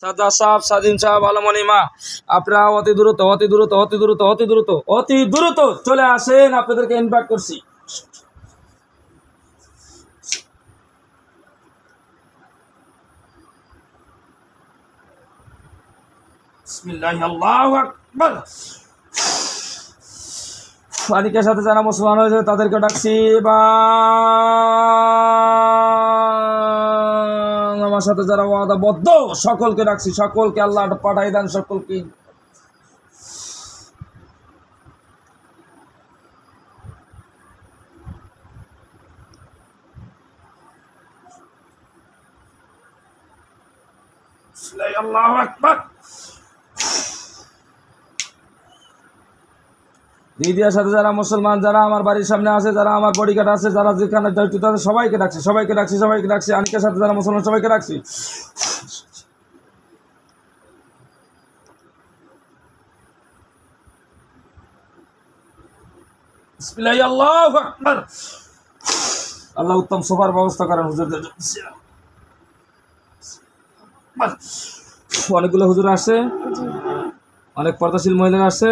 সাদা সাহেব, স্বাধীন সাহেব, আলমনিমা, আপনারা অতি দ্রুত অতি দ্রুত অতি দ্রুত অতি দ্রুত অতি দ্রুত চলে আসেন। আপনাদেরকে ইনভাইট করছি। বিসমিল্লাহ, আল্লাহু আকবার। অনেকের সাথে যারা মুসলমান হয়েছে তাদেরকে ডাকছি, বা আমার সাথে যারা ওয়াদাবদ্ধ সকলকে ডাকছি, সকলকে আল্লাহ পাঠাই দেন সকলকে। আল্লাহু আকবার। দিদিয়ার সাথে যারা মুসলমান, যারা আমার বাড়ির সামনে আছে, যারা আমার বডিগার্ড আছে, যারা যেখানে দায়িত্ব আছে, সবাইকে ডাকছি, সবাইকে ডাকছি, সবাইকে ডাকছি। আনিকের সাথে যারা মুসলমান সবাইকে ডাকছি। বিসমিল্লাহ, আল্লাহু আকবার। আল্লাহ উত্তম সোফার ব্যবস্থা করেন হুজুরদের জন্য। অনেকগুলো হুজুর আসছে, অনেক পর্দাশীল মহিলারা আসছে।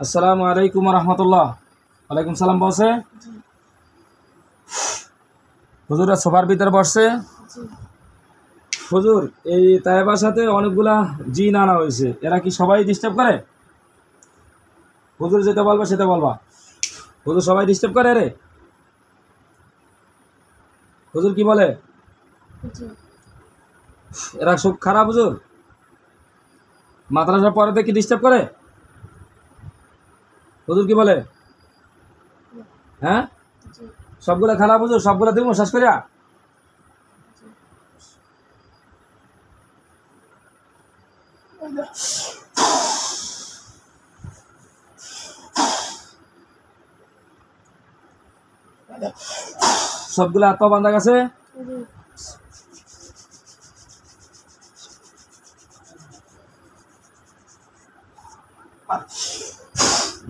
আসসালামু আলাইকুম রহমতুল্লাহ। ওয়ালাইকুম সালাম বলছে। হুজুরা সোফার ভিতরে বসছে। হুজুর, এই তায়েবার সাথে অনেকগুলা জিন আনা হয়েছে, এরা কি সবাই ডিস্টার্ব করে? হুজুর যেটা বলবা সেটা বলবা। হুজুর সবাই ডিস্টার্ব করে রে? হুজুর কি বলে? এরা সব খারাপ হুজুর? মাদ্রাসা পড়াতে কি ডিস্টার্ব করে? হুজুর কি বলে? হ্যাঁ, সবগুলা খারাপ হুজুর, সবগুলা দিব শেষ করিয়া? সবগুলা আত্মা বান্ধা গেছে।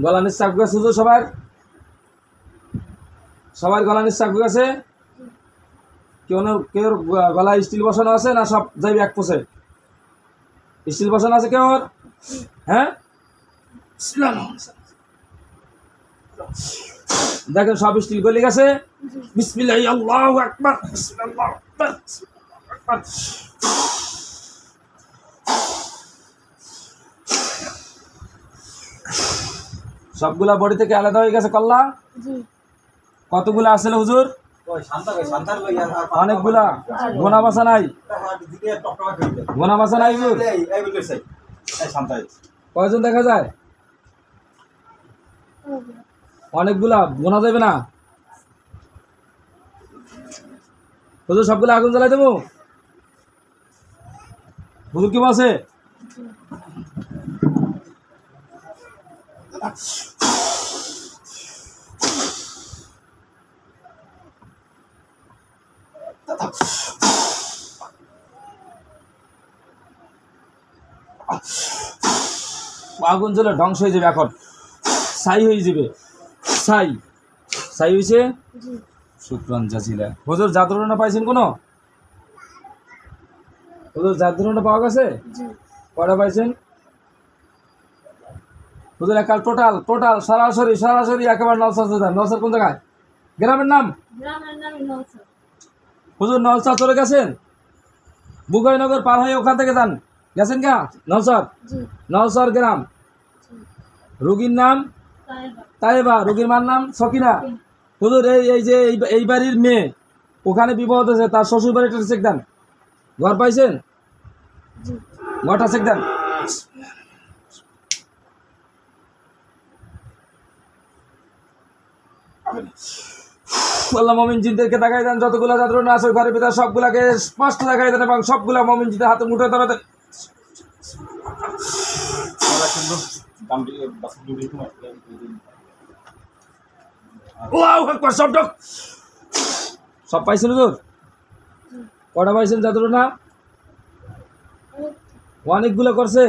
গলা নিঃশ্বাস গেছে হুজুর, সবার সবার গলা নিঃশ্বাস গেছে। কেউ কেউ গলা স্টিল বসানো আছে না? সব যাইবে এক পোষে স্টিল বসানো আছে কেউ? হ্যাঁ, দেখেন সব স্টিল গলে গেছে। বিসমিল্লাহ, আল্লাহু আকবার। আল্লাহু আকবার। সবগুলা বডি থেকে আলাদা হয়ে গেছে কল্লা। কতগুলা আসলে হুজুর? অনেকগুলা। গোনা বাসা নাই? গোনা বাসা নাই হুজুর? কয়জন দেখা যায়? অনেকগুলা, গোনা যাবে না হুজুর। সবগুলা আগুন জ্বালাই দেবো হুজুর, কি বলছে? আগুন জ্বলে ধ্বংস হয়ে যাবে, এখন ছাই হয়ে যাবে। ছাই ছাই হয়েছে। শুকরান জাজিলা। হুজুর জাদুরনা পাইছেন কোনো? হুজুর জাদুরনা পাওয়া গেছে? কয়টা পাইছেন হুজুর? একাল টোটাল টোটাল সরাসরি সরাসরি একেবারে নলসার। নলসার কোন জায়গায়? গ্রামের নাম? হুজুর নলসার চলে গেছেন? বুগাইনগর পার হয়ে ওখান থেকে যান, গেছেন কা? নলসার, নলসার গ্রাম। রুগীর নাম তাইবা, রুগীর মার নাম সকিনা। হুজুর এই যে এই বাড়ির মেয়ে ওখানে বিপদ হয়েছে, তার শ্বশুর বাড়িটা চেক দেন। ঘর পাইছেন? ঘরটা চেক দেন। আল্লাহ মুমিন জিনদেরকে দেখাই দেন, যতগুলা যাত্রা আছে ঘরের ভিতরে সবগুলাকে স্পষ্ট দেখাই দেন, এবং সবগুলা মুমিন জিনের হাতে মুঠো ধরে দেন। সব পাইছেন হুজুর? কটা পাইছেন যাত্রা? অনেকগুলো করছে।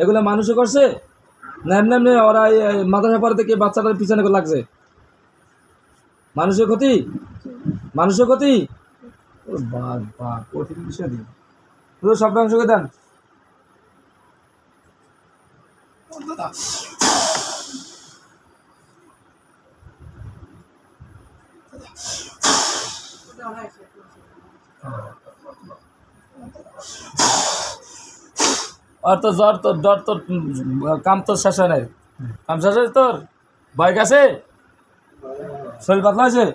এগুলো মানুষও করছে না? এমনি এমনি ওরা মাদ্রাসা পড়াতে কি বাচ্চাটার পিছনে লাগছে? মানুষের ক্ষতি, মানুষের ক্ষতি। কঠিন বিষয় দিন। সব ধ্বংস করে দেন। আর তো জ্বর তোর ডর তোর কাম তোর শেষ হয় নাই, কাম শেষ হয়েছে তোর, ভয় গেছে, শরীর পাতলা হয়েছে,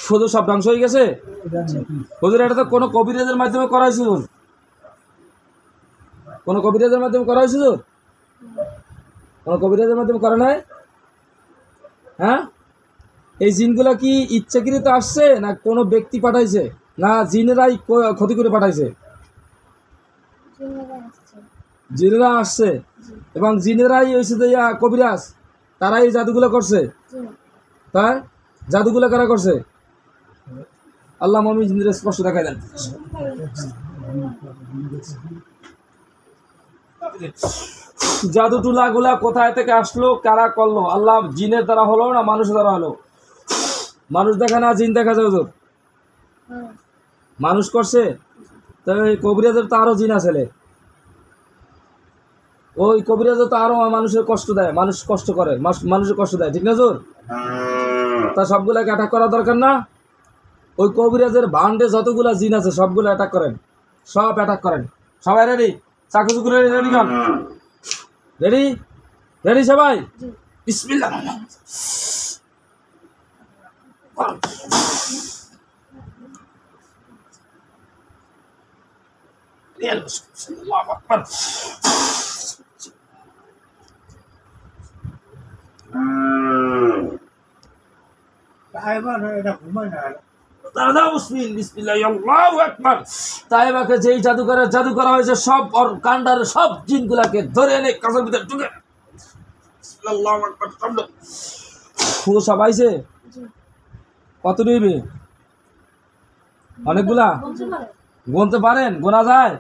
শুধু সব ধ্বংস হয়ে গেছে। হুজুর এটা তো কোনো কবিরাজের মাধ্যমে করা হয়েছিল, কোনো কবিরাজের মাধ্যমে করা হয়েছিল, কোনো কবিরাজের মাধ্যমে করা নাই। হ্যাঁ, এই জিনগুলা কি ইচ্ছাকৃত আসছে না কোনো ব্যক্তি পাঠাইছে, না জিনেরাই ক্ষতি করে পাঠাইছে? জিনেরা আসছে এবং জিনেরাই হয়েছে যে কবিরাজ, তারাই এই জাদুগুলো করছে। তাই জাদুগুলো কারা করছে? আল্লাহ মমিন জিনদের স্পষ্ট দেখাই দেন। জাদু টুলাগুলা কোথায় থেকে আসলো, কারা করলো? আল্লাহ জিনের দ্বারা হলো না মানুষের দ্বারা হলো? মানুষ দেখা না জিন দেখা যায় হুজুর? মানুষ করছে। তবে কবিরাজের তো আরো জিন আছে, ওই কবিরাজের তো আরো মানুষের কষ্ট দেয়, মানুষ কষ্ট করে, মানুষের কষ্ট দেয়, ঠিক না হুজুর? তা সবগুলাকে অ্যাটাক করা দরকার না? ওই কবিরাজের ভান্ডে যতগুলা জিন আছে সবগুলো অ্যাটাক করেন, সব অ্যাটাক করেন। সবাই রেডি? চাকু চুকু রেডি? রেডি খান, রেডি? রেডি সবাই? বিসমিল্লাহ। আল্লাহু আকবার। তাইবাকে যেই জাদুঘরে জাদু করা হয়েছে সব ওর কান্ডার সব জিনগুলাকে ধরে এনে কাছের ভিতরে ঢুকে সব আইছে। কত নিবি? অনেকগুলা গুনতে পারেন? গোনা যায়?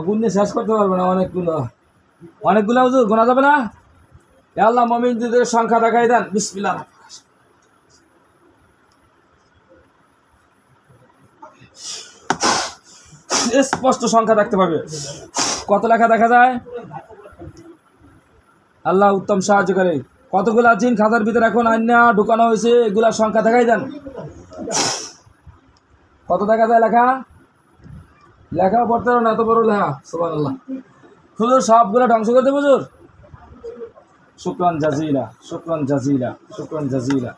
গুনলে শেষ করতে পারবে না, অনেকগুলো, অনেকগুলো হুজুর গোনা যাবে না। আল্লাহ মুমিনদের সংখ্যা দেখাই দেন। বিসমিল্লাহ। স্পষ্ট সংখ্যা দেখতে পাবে। কত লেখা দেখা যায়? আল্লাহ উত্তম সাহায্য করে। কতগুলা জিন খাতার ভিতরে এখন আইনা ঢুকানো হয়েছে, এগুলার সংখ্যা দেখাই দেন। কত দেখা যায় লেখা? লেখাও পড়তে পারো না, এত বড় লেখা। সুবহানাল্লাহ। হুজুর সবগুলা ধ্বংস করে দেবো হুজুর? শুকরান জাজিলা, শুকরান জাজিলা, শুকরান জাজিলা।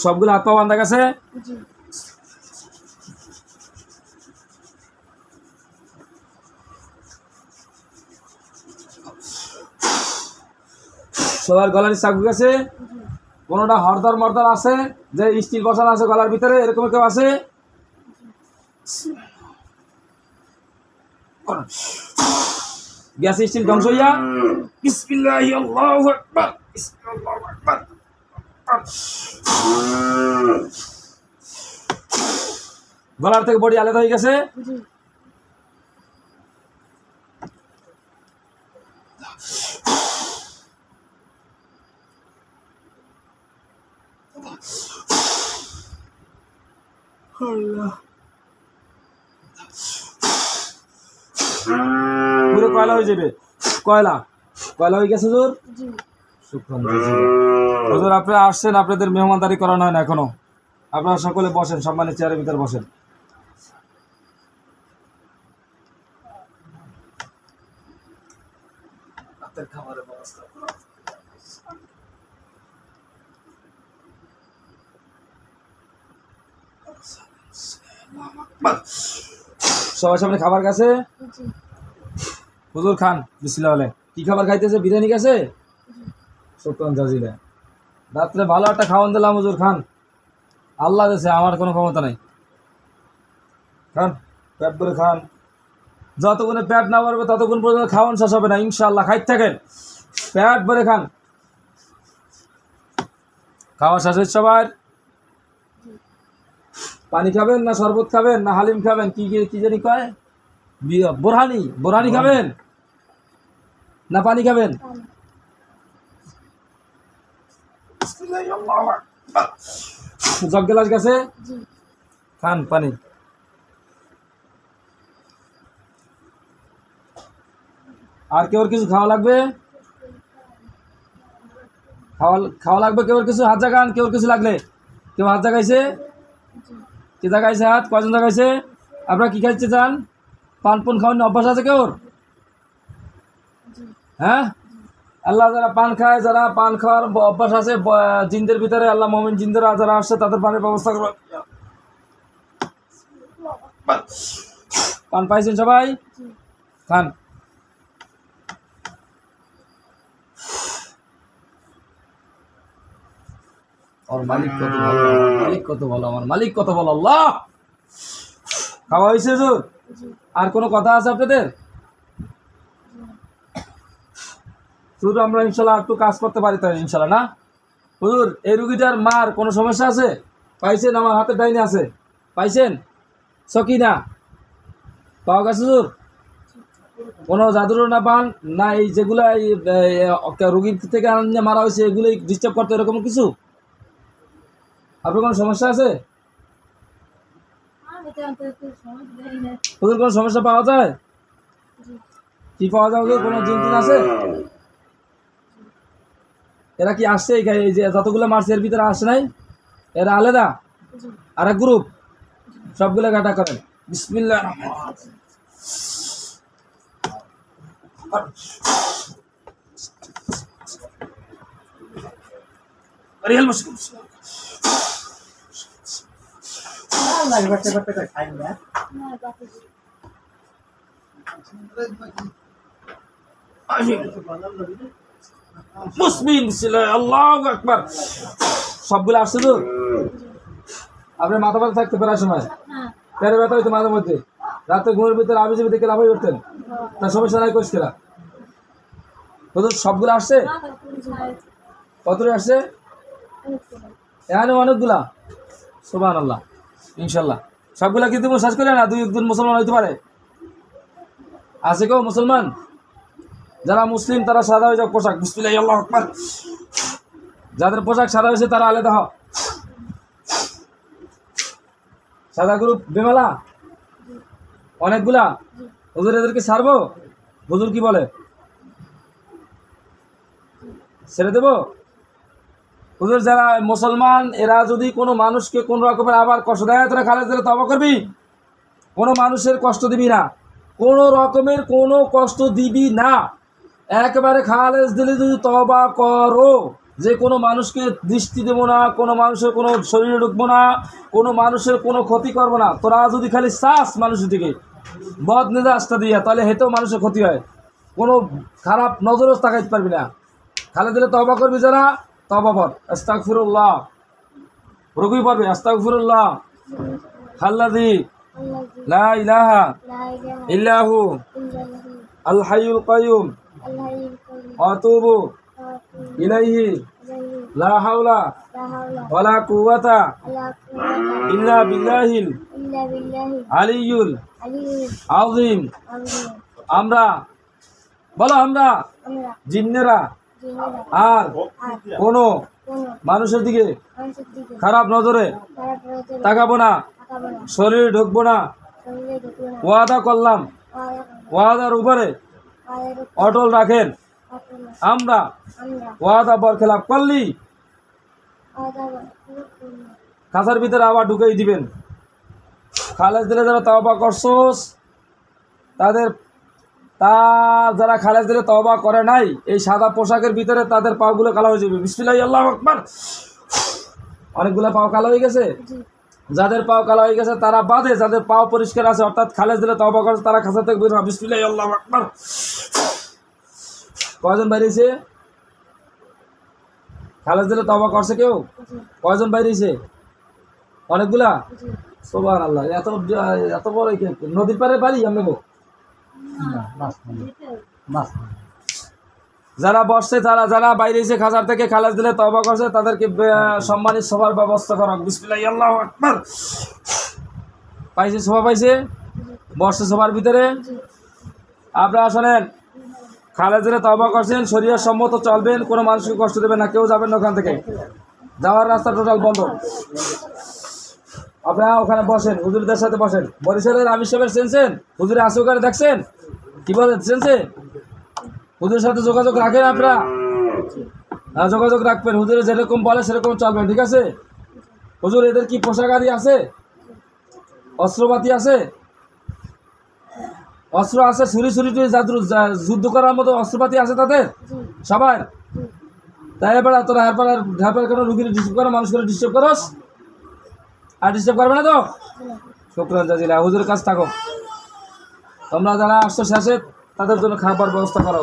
সবগুলো হাত পা বান্ধা গেছে? সবার গলার চাকু গেছে? কোনোটা হরদর মর্দর আছে যে স্টিল বসানো আছে গলার ভিতরে, এরকম কেউ আছে? গ্যাস স্টিল ধ্বংস হইয়া বিসমিল্লাহ আল্লাহু আকবার, বিসমিল্লাহ আল্লাহু আকবার। গলার থেকে বডি আলাদা হয়ে গেছে? পুরো কয়লা হয়ে যাবে। কয়লা কয়লা হয়ে গেছে হুজুর? হুজুর আপনারা আসছেন, আপনাদের মেহমানদারি করানো হয় না এখনো। আপনারা সকলে বসেন, সম্মানের চেয়ারের ভিতরে বসেন। খাবারের ব্যবস্থা সবার সামনে খাবার গেছে? হুজুর খান বিসমিল্লাহ বলে। কি খাবার খাইতেছে? বিরিয়ানি গেছে? শুকরান জাজিলা। রাত্রে ভালো একটা খাওয়ান দিলাম হুজুর, খান। আল্লাহ দিয়েছে, আমার কোনো ক্ষমতা নাই। খান, পেট ভরে খান। যতক্ষণে পেট না ভরবে ততক্ষণ পর্যন্ত খাওয়ান শেষ হবে না ইনশাআল্লাহ। খাইতে থাকেন, পেট ভরে খান। খাওয়া শেষ হচ্ছে সবার? পানি খাবেন না শরবত খাবেন না হালিম খাবেন? কি জানি কয়, বোরহানি, বোরহানি খাবেন না পানি খাবেন? জগ গ্লাস গেছে, জি খান পানি। আর কেউ কিছু খাওয়া লাগবে? খাওয়া লাগবে কেউ কিছু? হাত জাগান কেউ কিছু লাগলে। কেউ হাত জাগাইছে? কি জাগাইছে হাত? কয়জন জাগাইছে? আপনারা কি খাইতে চান? পান পুন খাওয়ার অভ্যাস আছে কেউ? হ্যাঁ, আল্লাহ যারা পান খায়, যারা পান খাওয়ার অভ্যাস আছে জিনদের ভিতরে, আল্লাহ মুমিন জিনদেরা যারা আসছে তাদের পানির ব্যবস্থা করবে। পান পাইছেন সবাই? খান। ওর মালিক কত ভালো, মালিক কত ভালো, আমার মালিক কত ভালো। আল্লাহ, খাওয়া হয়েছে হুজুর? আর কোনো কথা আছে আপনাদের? শুধু আমরা ইনশাল্লাহ একটু কাজ করতে পারি তাই ইনশাল্লাহ না? হুজুর এই রুগীটার মার কোনো সমস্যা আছে? পাইছেন? আমার হাতের ডাইনে আছে, পাইছেন? সকিনা পাওয়া গেছে হুজুর? কোনো জাদুরও না পান না? এই যেগুলা এই রুগীর থেকে আনন্দে মারা হয়েছে এগুলোই ডিস্টার্ব করতে, এরকম কিছু আপনার কোনো সমস্যা আছে? হুজুর কোনো সমস্যা পাওয়া যায়? কি পাওয়া যায় হুজুর? কোনো জিন আছে? এরা কি আসছে? এই যে যতগুলো মারছে এর ভিতরে আসে নাই? এরা আলাদা আর এক গ্রুপ? সবগুলো কাটা করেন। বিসমিল্লাহ। আল্লাহু আকবার। সবগুলো আসছে তো? আপনি মাথা ব্যথা থাকতে প্রায় সময় পেটে ব্যথা হইতো মাঝে মধ্যে, রাতে ঘুমের ভিতরে আবি যাবি থেকে লাফাই উঠতেন, তার সমস্যা নাই করছিলাম। সবগুলো আসছে? কতটা আসছে? এখানে অনেকগুলা। সুবহানাল্লাহ। ইনশাল্লাহ সবগুলা কিন্তু শেষ করে না, দুই একজন মুসলমান হইতে পারে। আছে কেউ মুসলমান? যারা মুসলিম তারা সাদা হয়ে যাক পোশাক। বিসমিল্লাহ আল্লাহু আকবার। যাদের পোশাক সাদা হয়েছে তারা আলাদা হও। সাদা গ্রুপ বেমালা অনেকগুলা। হুজুর এদেরকে ছাড়বো? হুজুর কি বলে? ছেড়ে দেবো? হুজুর যারা মুসলমান এরা যদি কোনো মানুষকে কোন রকমের আবার কষ্ট দেয়, তারা খালেদ দিলে তওবা করবি। কোনো মানুষের কষ্ট দিবি না, কোনো রকমের কোনো কষ্ট দিবি না। একেবারে খালেজ দিলে যদি তওবা করো, যে কোনো মানুষকে দৃষ্টি দেবো না, কোনো মানুষের কোনো শরীরে ঢুকবো না, কোনো মানুষের কোনো ক্ষতি করবো না। তোরা যদি খালি চাস মানুষের দিকে বদ মেজাজটা দিয়া, তাহলে হেতেও মানুষের ক্ষতি হয়। কোনো খারাপ নজরও তাকাইতে পারবি না। খালেদ দিলে তওবা করবি যারা, তওবা পড় আস্তাগফিরুল্লাহ। রুকুই পড়বি আস্তাগফিরুল্লাহ আল্লাযী লা ইলাহা ইল্লাহু আল হাইয়ুল কাইয়ুম আতুবু ইলাইহি লা হাওলা ওয়ালা কুওয়াতা ইল্লা বিল্লাহিল আলিয়্যুল আযীম। আমরা বলো, আমরা জিন্নেরা আর কোনো মানুষের দিকে খারাপ নজরে তাকাবো না, শরীরে ঢুকবো না। ওয়াদা করলাম, ওয়াদার উপরে অটল রাখেন। আমরা ওয়াদা বরখেলাপ করলি খাঁচার ভিতরে আবার ঢুকেই দিবেন। খালেজ দিলে যারা তওবা করছোস তাদের, যারা খালেজ দিলে তওবা করে নাই, এই সাদা পোশাকের ভিতরে তাদের পাগুলো কালো হয়ে যাবে। বিসমিল্লাহ আল্লাহু আকবার। অনেকগুলো পাও কালো হয়ে গেছে। যাদের পাও কালো হয়ে গেছে তারা বাদে, যাদের পাও পরিষ্কার আছে অর্থাৎ খালেজ দিলে তওবা করছে তারা খাঁচা থেকে বের হয়। বিসমিল্লাহ আল্লাহু আকবার। কয়জন বাইরেছে? খালেজ দিলে তওবা করছে কেউ? কয়জন বাইরেছে? অনেকগুলা। সুবহানাল্লাহ। এত বড় নদীর পাড়ে বাড়ি আপনাকে? যারা বসছে, যারা বাইরে এসে খাজার থেকে খালেজ দিলে তওবা করছে তাদেরকে সম্মানিত সবার ব্যবস্থা করা। বিসমিল্লাহ আল্লাহু আকবার। পাইছে সভা, পাইছে বসছে সবার ভিতরে। আপনারা শোনেন, খালেজ দিলে তওবা করছেন, শরীয়ত সম্মত চলবেন, কোনো মানুষকে কষ্ট দেবেন না, কেউ যাবেন না ওখান থেকে, যাওয়ার রাস্তা টোটাল বন্ধ। আপনারা ওখানে বসেন, হুজুরদের সাথে বসেন। বরিশালের আমির সাহেবের চেনছেন? হুজুরে আসে ওখানে দেখছেন? কি বলেন চেনছে? হুজুরের সাথে যোগাযোগ রাখেন আপনারা? হ্যাঁ, যোগাযোগ রাখবেন। হুজুরে যেরকম বলে সেরকম চলবেন, ঠিক আছে? হুজুর এদের কি পোশাক আদি আছে? অস্ত্রপাতি আছে? অস্ত্র আছে? ছুরি যুদ্ধ করার মতো অস্ত্রপাতি আছে তাদের সবার? তাই এবার তোরা হেরপার কেন রুগীর ডিস্টার্ব করো, মানুষ করে ডিস্টার্ব করস? আর ডিস্টার্ব করবে না তো? শুকরান জাজিলা, হুজুরের কাছে থাকো। তোমরা যারা আসছো শেষে তাদের জন্য খাবার ব্যবস্থা করো।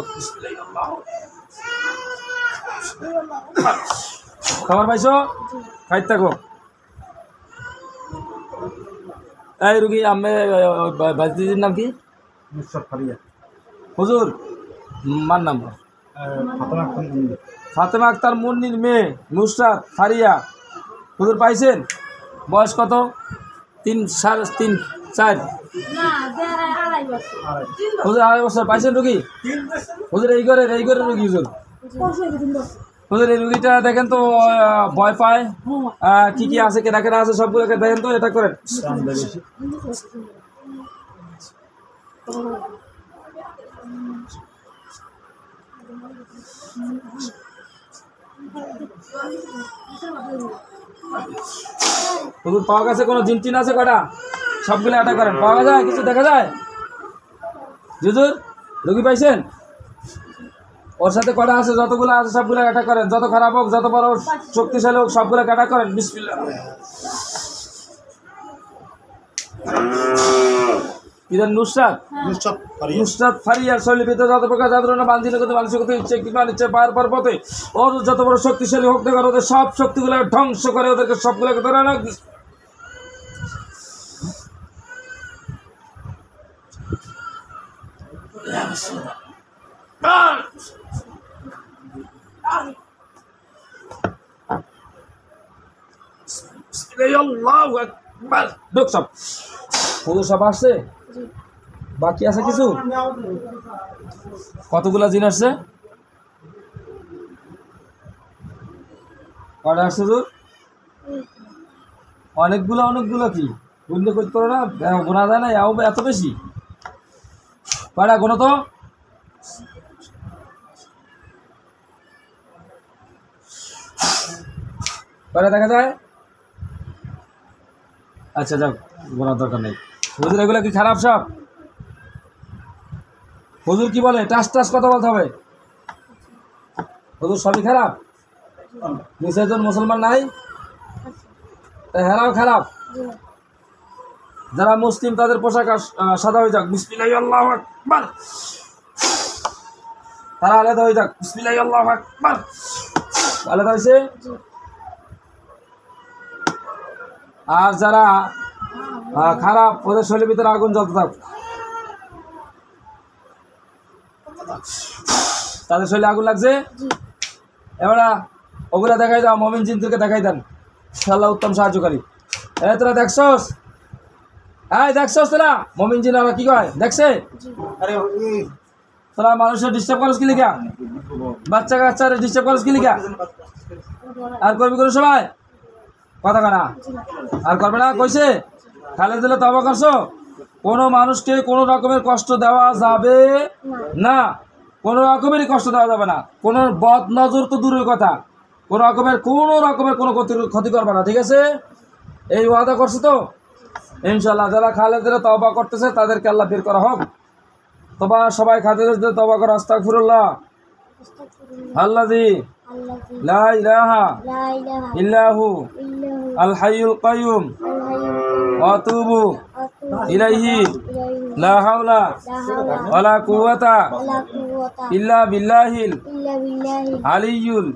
খাবার পাইছো? খাইতে থাকো। এই রুগী আমি বাজিদির নাম কি? হুজুর মার নাম ফাতেমা আক্তার মুন্নির মেয়ে নুসরাত ফারিয়া। হুজুর পাইছেন? বয়স কত? 3, 3.5, 4? হুজুর 2.5 বছর। পাইছেন রুগী? হুজুর এই করে রুগী। হুজুর এই রুগীটা দেখেন তো, ভয় পায়, কি কি আছে কেনা কেনা আছে সবগুলোকে দেখেন তো, এটা করেন। হুজুর পাওয়া গেছে কোনো জিনটিন আছে কটা? সবগুলো অ্যাটাক করেন। পাওয়া যায় কিছু দেখা যায়? হুজুর রুগী পাইছেন? ওর সাথে কটা আছে? যতগুলো আছে সবগুলো অ্যাটাক করেন। যত খারাপ হোক, যত বড় শক্তিশালী হোক, সবগুলো অ্যাটাক করেন। বিসমিল্লাহ। ইদান নুসরাত ফারিয়ার শৈলী ভিতরে যত প্রকার যাদরণা বান্ধিলে করতে মানসিক ইচ্ছে কিংবা ইচ্ছে পায়ের পর পথে ওদের যত বড় শক্তিশালী হোক না কেন, ওদের সব শক্তিগুলো ধ্বংস করে, ওদেরকে সবগুলোকে ধরে না। সব আসছে? বাকি আছে কিছু? কতগুলা জিন আসছে? কটা আসছে তোর? অনেকগুলো কি গুনতে করতে পারো না? গোনা যায় না এত বেশি? কটা গোনা তো? কটা দেখা যায়? আচ্ছা যাক, গোনার দরকার নেই। হুজুর এগুলো কি খারাপ সব? হুজুর কি বলে? টাস কথা বলতে হবে। হুজুর সবই খারাপ? নিশ্চয় জন মুসলমান নাই? হেরাও খারাপ? যারা মুসলিম তাদের পোশাক সাদা হয়ে যাক। বিসমিল্লাহ আল্লাহু আকবার। তারা আলাদা হয়ে যাক। বিসমিল্লাহ আল্লাহু আকবার। আলাদা হয়েছে? আর যারা খারাপ, ওদের শরীরের ভিতরে আগুন জ্বলতে থাক। তাদের শরীরে আগুন লাগছে? এবার ওগুলা দেখাই দাও, মমিন জিনদেরকে দেখাই দেন। আল্লাহ উত্তম সাহায্যকারী। তোরা দেখছস? দেখছস তোরা? মমিন জিন ওরা কি কয় দেখছে? তোরা মানুষের ডিস্টার্ব করস কি লিখা? বাচ্চা কাচ্চারা ডিস্টার্ব করস কি লিখা? আর করবি কোনো সময় কথা কানা? আর করবে না কইছে? খালে দিলে তবা করছো? কোনো মানুষকে কোনো রকমের কষ্ট দেওয়া যাবে না। কোনো রকমেরই কষ্ট দেওয়া যাবে না। কোনো বদ নজর তো দূরের কথা, কোনো রকমের কোনো ক্ষতি করবে না, ঠিক আছে? এই ওয়াদা করছে তো ইনশাল্লাহ। যারা খালেদের তওবা করতেছে তাদেরকে আল্লাহ বের করা হোক। তবা সবাই খালেদের তওবা করো। আস্তাগফিরুল্লাহ আল্লাযী লা ইলাহা ইল্লাহু আল হাইয়ুল কাইয়ুম ওয়া আতুবু ইলাইহি লা হাওলা ওয়ালা কুওয়াতা ইল্লা বিল্লাহিল আলিয়্যুল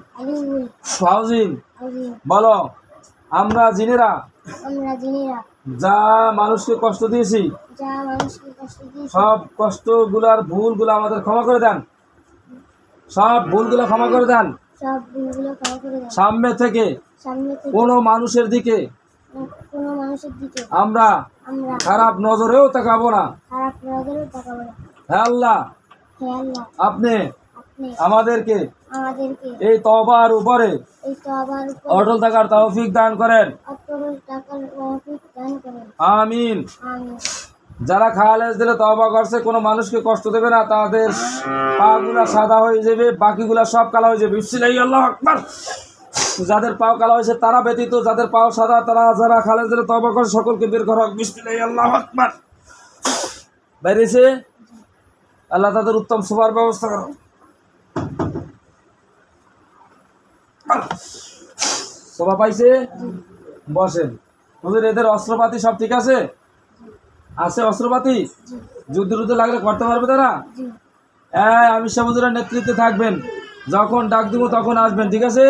আযীম। বলো, আমরা জিনেরা যা মানুষকে কষ্ট দিয়েছি, সব কষ্টগুলার ভুলগুলো আমাদের ক্ষমা করে দেন। সব ভুলগুলো ক্ষমা করে দেন। সামনে থেকে কোনো মানুষের দিকে আমরা খারাপ নজরেও তাকাবো না। হে আল্লাহ, আপনি আমাদেরকে এই তওবার উপরে অটল থাকার তৌফিক দান করেন। আমিন। যারা খালেজ দিলে তওবা করছে, কোনো মানুষকে কষ্ট দেবে না, তাদের পাগুলা সাদা হয়ে যাবে, বাকিগুলা সব কালো হয়ে যাবে। বিসমিল্লাহ, আল্লাহু আকবার। যাদের পাও কালো হয়েছে তারা ব্যতীত যাদের পাও সাদা, তারা যারা খালেজ দিলে তওবা করে সকলকে বের করা হোক। বিসমিল্লাহ, আল্লাহু আকবার। বাইরেছে, আল্লাহ তাদের উত্তম শোবার ব্যবস্থা করো। শোভা পাইছে, বসেন। হুজুর, এদের অস্ত্রপাতি সব ঠিক আছে? আছে অস্ত্রপাতি? যুদ্ধ টুদ্ধ লাগলে করতে পারবে তারা? আমি সব হুজুরের নেতৃত্বে থাকবেন, যখন ডাক দিব তখন আসবেন, ঠিক আছে?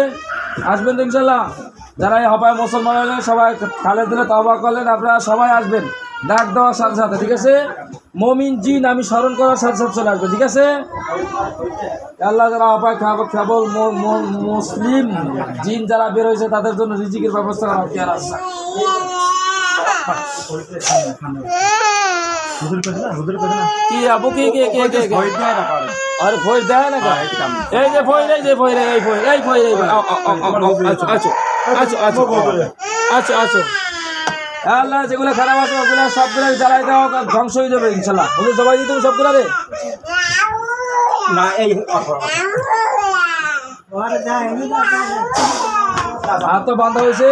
আসবেন তো ইনশাল্লাহ। যারা এই হপায় মুসলমান হলেন, সবাই খালেদ দিলে তওবা করলেন, আপনারা সবাই আসবেন ডাক দেওয়ার সাথে সাথে, ঠিক আছে? মুমিন জিন আমি স্মরণ করার সাথে সাথে চলে আসবে, ঠিক আছে? আল্লাহ যারা হপায় কেবল মুসলিম জিন যারা বের হয়েছে তাদের জন্য রিজিকের ব্যবস্থা করা হোক। কি আবু কি আরে ভয় দেয় না? এই যে ভয়, এই যে ভয়, এই ভয়, এই ভয়, এই ভয়। আচ্ছা আচ্ছা আচ্ছা আচ্ছা আচ্ছা। আল্লাহ যেগুলো খারাপ আছে ওগুলো সবগুলো জ্বালাই দেওয়া, ধ্বংস হয়ে যাবে ইনশাল্লাহ। ওদের জবাই দিতে সবগুলো রে না। এই হাত তো বন্ধ হয়েছে।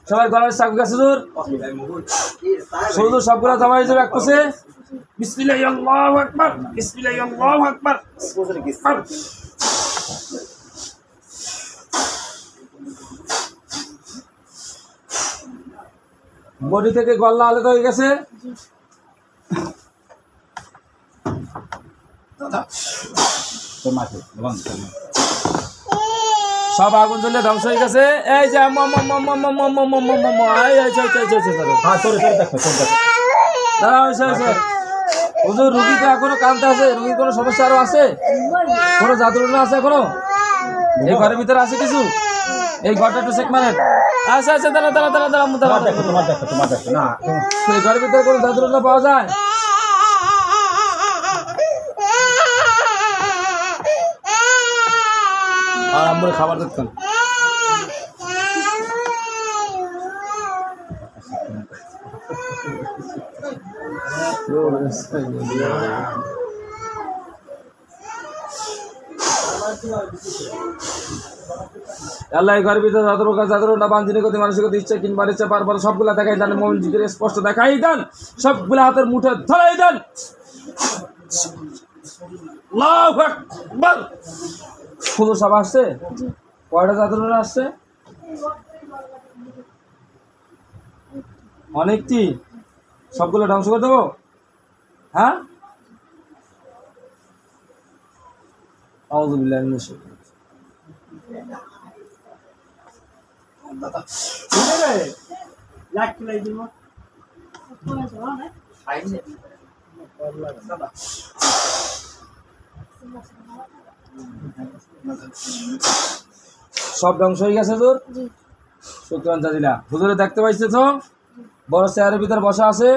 সবাই গলার চাকু গেছে শুধু সবগুলো জমা হয়ে যাবে এক পাশে। বিসমিল্লাহ, আল্লাহু আকবার। বিসমিল্লাহ, আল্লাহু আকবার। বডি থেকে গলা আলাদা হয়ে গেছে। সব আগুন জ্বলে ধ্বংস হয়ে গেছে। এই যে হুজুর, রুগী তো এখনো কাঁদতে আছে। রুগীর কোনো সমস্যা আরো আছে? কোনো যাত্রা আছে এখনো? এই ঘরের ভিতরে আছে কিছু? এই ঘরটা একটু চেক মারেন। আচ্ছা আচ্ছা, দাঁড়া দাঁড়া দাঁড়া দাঁড়া দাঁড়া। এই ঘরের ভিতরে কোনো যাত্রা পাওয়া যায়? আর আমরা খাবার দেখতাম। আল্লাহ ঘরের ভিতরে যত প্রকার যাত্রা বাঞ্ছিনিক গতি মানসিক ইচ্ছা কিংবা ইচ্ছা বারবার সবগুলা দেখাই দেন। মন জিগির স্পষ্ট দেখাই দেন। সবগুলা হাতের মুঠে ধরাই দেন। আল্লাহু আকবার। শুধু সব আসছে? কয়টা যাত্রা আসছে? অনেকটি। সবগুলো ধ্বংস করে দেবো? হ্যাঁ, আউযুবিল্লাহি মিনাশ শাইতানির সব ধ্বংস হয়ে গেছে তোর। শুকরান জাজিলা। হুজুরে দেখতে পাইছে তো বড় চেয়ারের ভিতরে বসা আছে।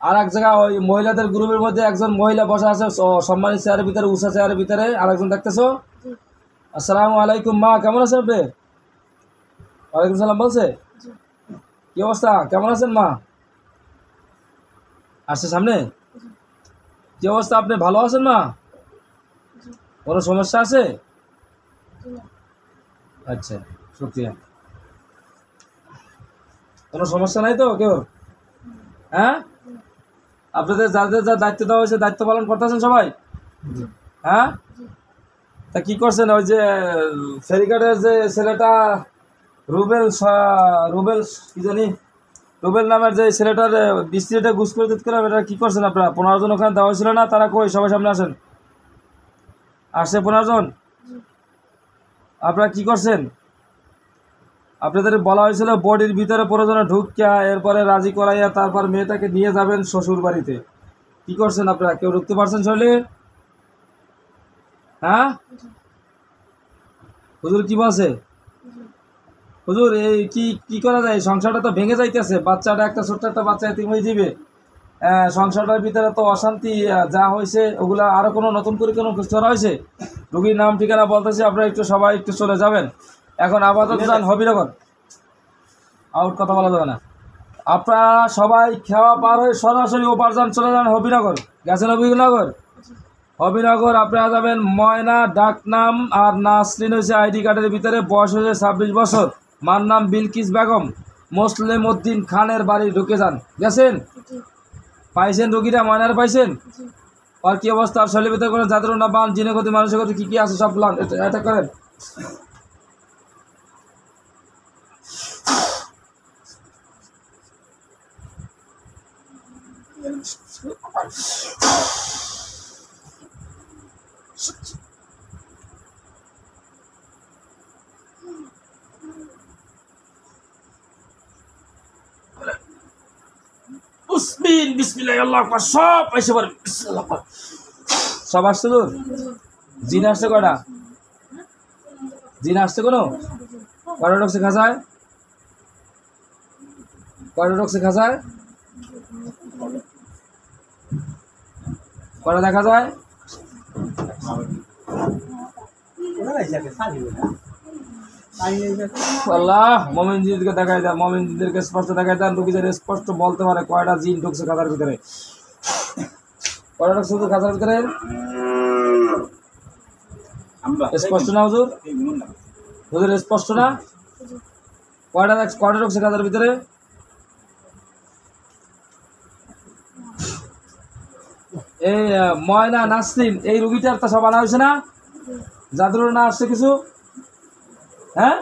আর এক জায়গায় ওই মহিলাদের গ্রুপের মধ্যে একজন মহিলা বসা আছে সম্মানিত চেয়ারের ভিতরে, উষা চেয়ারের ভিতরে আরেকজন দেখতেছো। আসসালামু আলাইকুম মা, কেমন আছেন আপনি? ওয়ালাইকুম সালাম বলছে। কি অবস্থা, কেমন আছেন মা? আসছে সামনে। কি অবস্থা, আপনি ভালো আছেন মা? কোনো সমস্যা আছে? আচ্ছা, শুকরিয়া। কোনো সমস্যা নাই তো কেউ? হ্যাঁ, আপনাদের যাদের যা দায়িত্ব দেওয়া হয়েছে দায়িত্ব পালন করতেছেন সবাই? হ্যাঁ, তা কি করছেন? ওই যে ফেরিঘাটের যে ছেলেটা রুবেল কি জানি, রুবেল নামের যে ছেলেটার ডিস্ট্রিক্টে ঘুষ করে দিতে গেলাম, এটা কী করছেন আপনারা? 15 জন ওখানে দেওয়া হয়েছিল না? তারা কই? সবাই সামনে আসেন। আসছে 15 জন। আপনারা কি করছেন? আপনাদের বলা হয়েছিল বডির ভিতরে প্রয়োজনে ঢুকিয়া এরপরে রাজি করাইয়া তারপর মেয়েটাকে নিয়ে যাবেন শ্বশুর বাড়িতে। কি করছেন আপনারা? কেউ ঢুকতে পারছেন শরীরে? হ্যাঁ, হুজুর কি বলছে? হুজুর এই কি করা যায়? সংসারটা তো ভেঙে যাইতেছে। বাচ্চাটা একটা ছোট্ট একটা বাচ্চা এতিম হয়ে যাবে। সংসারটার ভিতরে তো অশান্তি যা হয়েছে ওগুলা আরো কোনো নতুন করে কোনো কিছু করা হয়েছে? রুগীর নাম ঠিকানা বলতেছি, আপনারা একটু সবাই একটু চলে যাবেন। এখন আপাতত যান হবিনগর, আউট কথা বলা যাবে না। আপনারা সবাই খাওয়া পার হয়ে সরাসরি ওপার যান, চলে যান হবিনগর। গেছেন হবিনগর? হবিনগর আপনারা যাবেন। ময়না ডাক নাম আর নাসরিন হয়েছে আইডি কার্ডের ভিতরে, বয়স হয়েছে 26 বছর, মার নাম বিলকিস বেগম, মোসলেম উদ্দিন খানের বাড়ি। ঢুকে যান। গেছেন? পাইছেন রুগীরা? ময়নার পাইছেন? আর কি অবস্থা? আর শরীরের ভিতরে কোনো জাতির না বান জিনে গতি মানুষের গতি কী কী আছে সব প্লান এটা করেন। বিসমিল্লাহ আল্লাহু আকবার। সব এসে পড়ে। বিসমিল্লাহ আকবার। সব আসছে তোর? জিন আসছে কয়টা? জিন আসছে কোনো? কয়টা ঢুকছে খাঁচায়? কয়টা ঢুকছে খাঁচায়? কয়টা দেখা যায়? আল্লাহ মমিনজিদেরকে দেখাই দেন, মমিনজিদেরকে স্পষ্ট দেখাই দেন, রুগীদের স্পষ্ট বলতে পারে কয়টা জিন ঢুকছে খাতার ভিতরে। কয়টা ঢুকছে তো খাতার ভিতরে? স্পষ্ট না হুজুর? হুজুর স্পষ্ট না? কয়টা ঢুকছে খাতার ভিতরে? এই ময়না নাসরিন এই রুগীটার তা সব আনা হয়েছে না? জাদুর না আসছে কিছু? হ্যাঁ,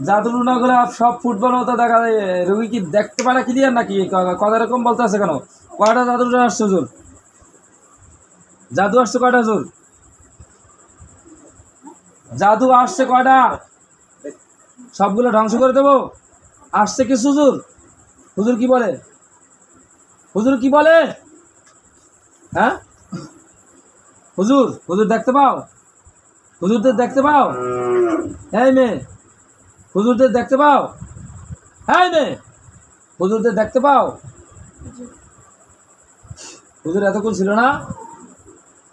জাদুর না করে সব ফুটবল মতো দেখা যায়। রুগী কি দেখতে পারে ক্লিয়ার নাকি? কথা এরকম বলতে আছে কেন? কয়টা জাদুর আসছে হুজুর? জাদু আসছে কয়টা হুজুর? জাদু আসছে কয়টা? সবগুলো ধ্বংস করে দেবো? আসছে কিছু হুজুর? হুজুর কি বলে? হুজুর কি বলে? হ্যাঁ হুজুর, হুজুর দেখতে পাও? হুজুরদের দেখতে পাও? হ্যাঁ মেয়ে, হুজুরদের দেখতে পাও? হ্যাঁ মেয়ে, হুজুরদের দেখতে পাও? হুজুর এতক্ষণ ছিল না?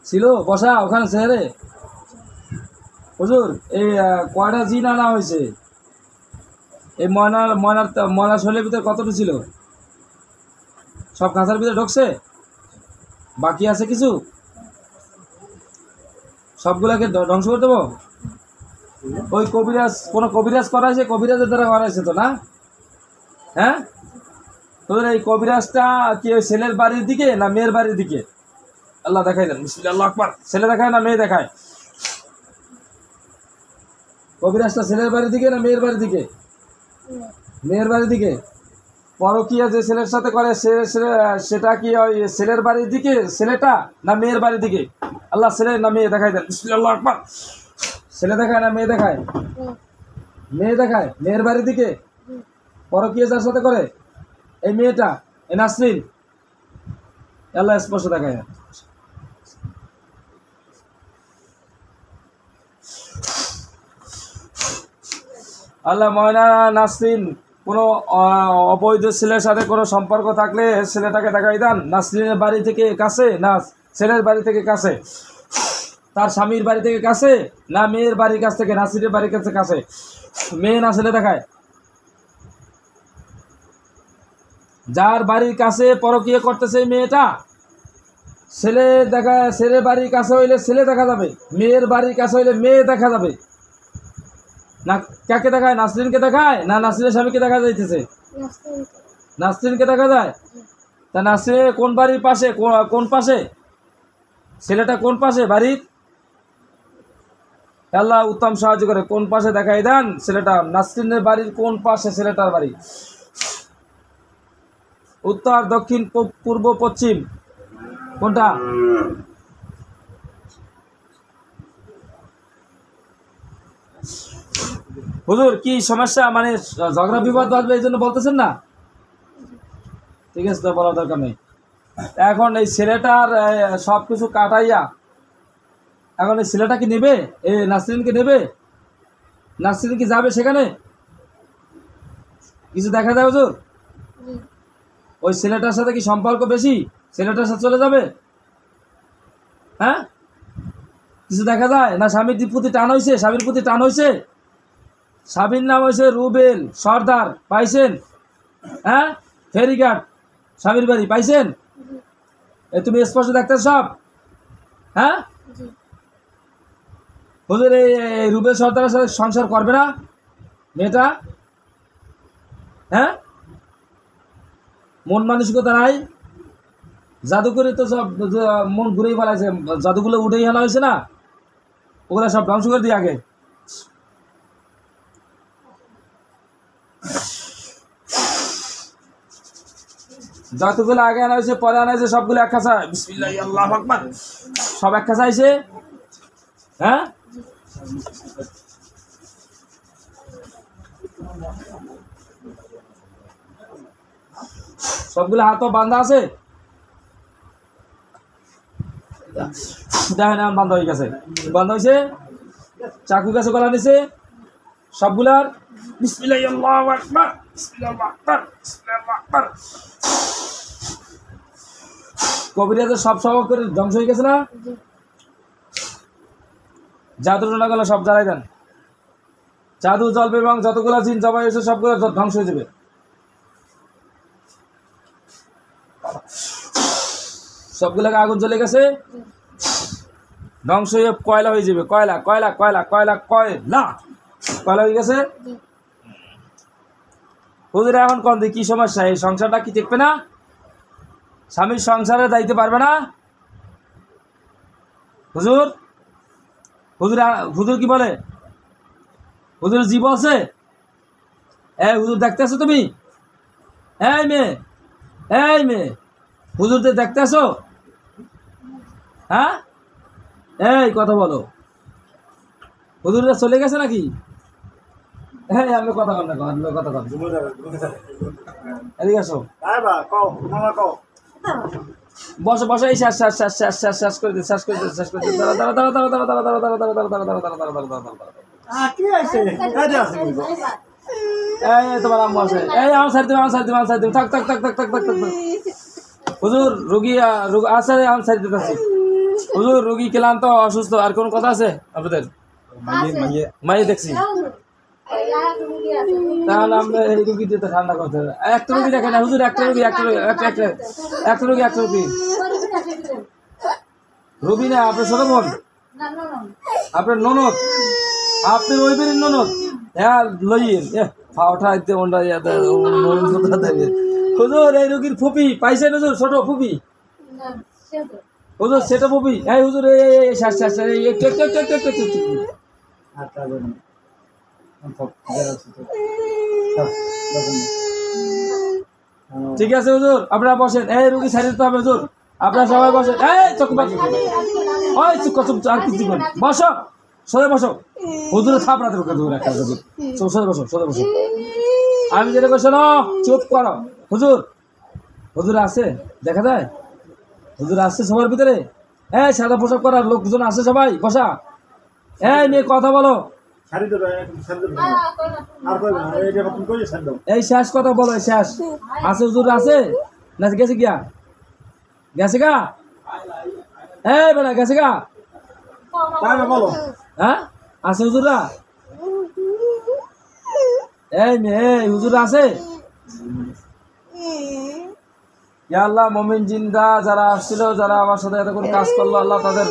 ছিল? বসা ওখানে চেহারে। হুজুর এই কয়টা জিন আনা হয়েছে? এই ময়নার শরীরের ভিতরে কতটা ছিল? সব খাঁচার ভিতরে ঢুকছে? বাকি আছে কিছু? সবগুলাকে ধ্বংস করে দেবো? ওই কবিরাজ, কোনো কবিরাজ করাইছে? কবিরাজের দ্বারা করাইছে তো না? হ্যাঁ, তোদের এই কবিরাজটা কি ওই ছেলের বাড়ির দিকে না মেয়ের বাড়ির দিকে? আল্লাহ দেখাই দেন। বিসমিল্লাহ আল্লাহু আকবার। ছেলে দেখায় না মেয়ে দেখায়? কবিরাজটা ছেলের বাড়ির দিকে না মেয়ের বাড়ির দিকে? মেয়ের বাড়ির দিকে। পরকীয়া যে ছেলের সাথে করে সেটা কি ওই ছেলের বাড়ির দিকে ছেলেটা না মেয়ের বাড়ির দিকে? আল্লাহ ছেলে না মেয়ে দেখাই দেন। বিসমিল্লাহ আল্লাহু আকবার। ছেলে দেখায় না মেয়ে দেখায়? মেয়ে দেখায়। মেয়ের বাড়ির দিকে। পরকীয়া যার সাথে করে এই মেয়েটা, এই নাসরিন, আল্লাহ স্পষ্ট দেখায়। আল্লাহ ময়না নাসরিন কোনো অবৈধ ছেলের সাথে কোনো সম্পর্ক থাকলে ছেলেটাকে দেখাই দেন। নাসরিনের বাড়ি থেকে কাছে না ছেলের বাড়ি থেকে কাছে? তার স্বামীর বাড়ি থেকে কাছে না মেয়ের বাড়ির কাছ থেকে? নাসরিনের বাড়ির কাছে কাছে। মেয়ে না ছেলে দেখায়? যার বাড়ির কাছে পরকীয়া করতেছে মেয়েটা, ছেলে দেখা, ছেলের বাড়ির কাছে হইলে ছেলে দেখা যাবে, মেয়ের বাড়ির কাছে হইলে মেয়ে দেখা যাবে না? কাকে দেখায়? নাসরিনকে দেখায় না নাসরিনের স্বামীকে দেখা যাইতেছে? নাসরিনকে দেখা যায়। তা নাসরিন কোন বাড়ির পাশে? কোন পাশে? ছেলেটা কোন পাশে বাড়ির? আল্লাহ উত্তম সাহায্য করে। কোন পাশে দেখাই দেন ছেলেটা? নাসরিনের বাড়ির কোন পাশে ছেলেটার বাড়ি? উত্তর, দক্ষিণ, পূর্ব, পশ্চিম? কোনটা? হুজুর কি সমস্যা? মানে ঝগড়া বিবাদ বাঁধবে এই জন্য বলতেছেন না? ঠিক আছে, তো বলার দরকার নেই। এখন এই ছেলেটার সব কিছু কাটাইয়া এখন এই ছেলেটা কি নেবে? এই নাসরিনকে নেবে? নাসরিন কি যাবে সেখানে? কিছু দেখা যায় হুজুর? ওই ছেলেটার সাথে কি সম্পর্ক বেশি? ছেলেটার সাথে চলে যাবে? হ্যাঁ, কিছু দেখা যায় না? স্বামীর প্রতি টান হয়েছে, স্বামীর প্রতি টান হয়েছে। স্বামীর নাম হয়েছে রুবেল সর্দার, পাইছেন? হ্যাঁ, ফেরিঘাট স্বামীর বাড়ি, পাইছেন? তুমি স্পষ্ট দেখতে সব? হ্যাঁ, হুজুর এই রুবেল সর্দারের সাথে সংসার করবে না মেয়েটা? হ্যাঁ, মন মানসিকতা নাই, জাদু করে তো সব মন ঘুরেই ফেলাইছে, জাদুগুলো উঠেই ফেলা হয়েছে না, ওগুলো সব ধ্বংস করে দিই আগে। যতগুলো আগে আনা হয়েছে পরে আনা হয়েছে সবগুলো এক খাঁচা, বিসমিল্লাহ আল্লাহু আকবার, সব এক খাঁচা হয়েছে। হ্যাঁ, সবগুলো হাতও বান্ধা আছে, দেখেন এখন বান্ধা হয়ে গেছে, বান্ধা হয়েছে, চাকু গাছে গলা নিছে সবগুলার। বিসমিল্লাহ আল্লাহু আকবার, বিসমিল্লাহ আল্লাহু আকবার, বিসমিল্লাহ আল্লাহু আকবার। কবিরাজের সব স্বভাব করে ধ্বংস হয়ে গেছে না? জাদু টোনাগুলো সব জ্বালাই দেন, জাদু জ্বলবে এবং যতগুলো জিন জবাই হয়েছে সবগুলো ধ্বংস হয়ে যাবে। সবগুলোকে আগুন জ্বলে গেছে, ধ্বংস হয়ে কয়লা হয়ে যাবে, কয়লা কয়লা কয়লা কয়লা কয়লা কয়লা হয়ে গেছে। হুজুর এখন কোন দিকে কি সমস্যা? এই সংসারটা কি টিকবে না? স্বামীর সংসারে যাইতে পারবে না? হুজুর হুজুর হুজুর কি বলে? হুজুর জীব আছে? এই হুজুর দেখতে আছো তুমি? এই মেয়ে, এই মেয়ে, হুজুরদের দেখতে আসো? হ্যাঁ, এই কথা বলো, হুজুররা চলে গেছে নাকি? হ্যাঁ, আমি কথা কম না, কথা কম, এদিকে আসো, বসো বসো, এই শেষ শেষ শেষ শেষ শেষ শেষ করে দিই, শেষ করে দিই, শেষ করে দিই। দাঁড়া দাঁড়া দাঁড়া দাঁড়া দাঁড়া দাঁড়া দাঁড়া দাঁড়া দাঁড়া দাঁড়া দাঁড়া দাঁড়া দাঁড়া দাঁড়া দাঁড়া দাঁড়া। এই তোমার আম্মু আছে, এই আমার সাইড দেবে, আমার সাইড দেবে, আমার সাইড দেবে, থাক থাক থাক থাক থাক থাক থাক থাক। হুজুর রোগী আছে, আমার সাইড দিতেছি। হুজুর রোগী ক্লান্ত অসুস্থ, আর কোনো কথা আছে আপনাদের? মাইয়ে দেখছি, তাহলে আমরা এই রুগী দিতে ঠান্ডা করতে হবে। একটা রুগী দেখেন না হুজুর, একটা রুগী, একটা রুগী, একটা রুগী, একটা রুগী। রবি না আপনার ছোট বোন, আপনার ননদ, আপনার ওই বেরির ননদ। হ্যাঁ লইয়েন, ফাওটা দিতে ওনটা দেবে। হুজুর এই রুগীর ফুপি পাইছেন হুজুর, ছোট ফুপি হুজুর, সেটা ফুপি। এই হুজুর এই শ্বাস শ্বাস একটু একটু একটু একটু একটু একটু। ঠিক আছে হুজুর, আপনারা বসেন। এই রুগী ছাড়িয়ে দিতে হবে হুজুর, আপনারা সবাই বসেন। এই চোখ ওই চুপ চুপ, আর কিছু করেন, বসো সোজা বসো। হুজুরে থাপড়া দেবো হুজুর, একটা হুজুর সোজা বসো, সোজা বসো। আমি যেটা করছি না, চুপ করো। হুজুর, হুজুর আছে দেখা যায়? হুজুর আসছে সবার ভিতরে? এই সাদা পোশাক করার লোকজন আছে সবাই, বসা। এই মেয়ে কথা বলো, এই শেষ কথা বলো, এই শেষ আছে হুজুর আছে না? গেছে গিয়া, গেছে গা? এই বেটা গেছে গা? হ্যাঁ আছে হুজুররা? এই মেয়ে হুজুর আছে? ইয়া আল্লাহ, মুমিন জিন্দা যারা আসছিল, যারা আমার সাথে এতক্ষণ কাজ করলো, আল্লাহ তাদের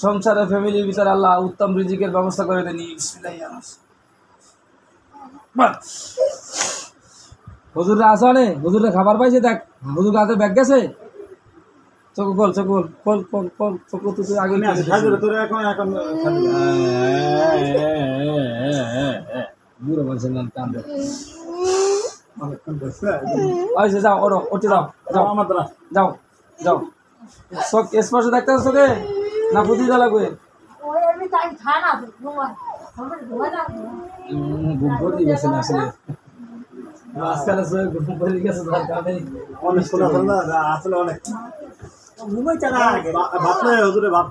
সংসারে ফ্যামিলির ভিতরে আল্লাহ উত্তম রিজিকের ব্যবস্থা করে দেন। হুজুররা আছে অনেক, হুজুররা খাবার পাইছে, দেখ হুজুর হাতে ব্যাগ গেছে। চোখ খোল, চোখ খোল, খোল খোল খোল, চোখ তুই আগে বুড়ো বলছেন না কান্দে। যাও ওরো, ওটি যাও, যাও যাও যাও। চোখ স্পর্শ দেখতে পাচ্ছ চোখে না পুঁতি যা লাগবে? ঘুম করে গেছে না আসলে, আজকাল ঘুম করে গেছে, অনেক আসলে অনেক ঘুমাই চালা ভাত হুজুরে ভাত।